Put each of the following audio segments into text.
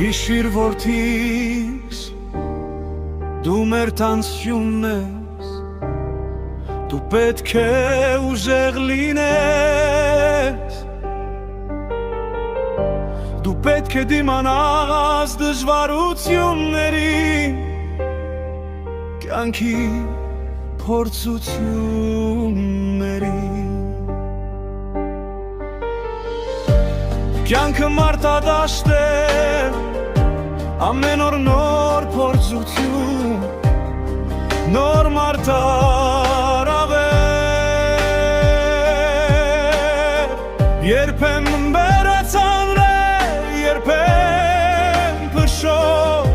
Հիշիր որդիս, դու մեր տանսյունն ես, դու պետք է ուժեղ լինես, դու պետք է դիմանաս դժվարություններին, կյանքի փորձություններին։ Կյանքը մարտադաշտ է, ամեն օր նոր փորձություն, նոր մարտարավեր, երբեմն բերը ծանր է, երբեմն փշոտ,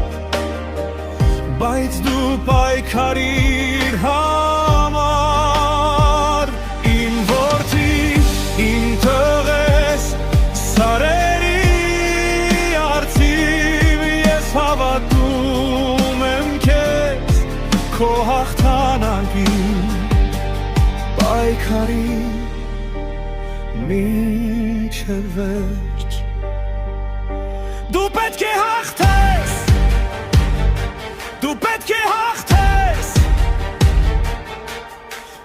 բայց դու պայքարիր համար, իմ որդի, իմ տղես, սարերի արծիվ, ես հավատում եմ քեզ, քո հաղթանակին, պայքարի մինչև վերջ։ Դու պետք է հաղթես, դու պետք է հաղթես,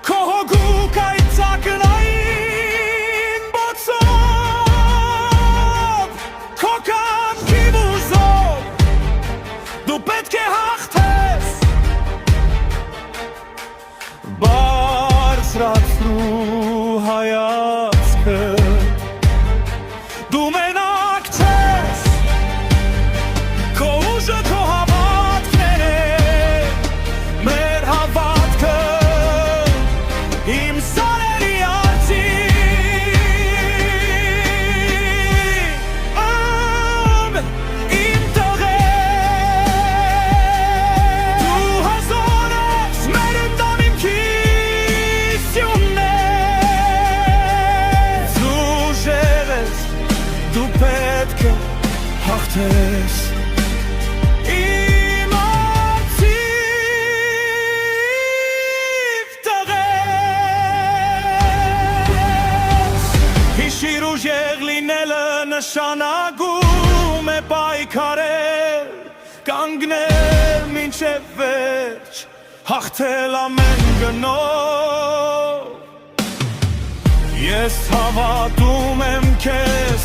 քո հոգու կայծակնային բոցով, քո կամքի բուզով, դու պետք է հաղթես, բարձրացրու հայացքը, դու մենակ չես, քո ուժը, քո հավատքն է, մեր հավատքը, իմ սարերի արծիվ, իմ տղեր, դու հզոր ես, մեր ընտանիքի սյունն ես, ուժեղ ես, դու պետք է հաղթես, իմ արծիվ տղես։ Հիշիր ուժեղ լինելը նշանակում է պայքարել, կանգնել մինչև վերջ, հաղթել ամեն գնով, ես հավատում եմ քեզ,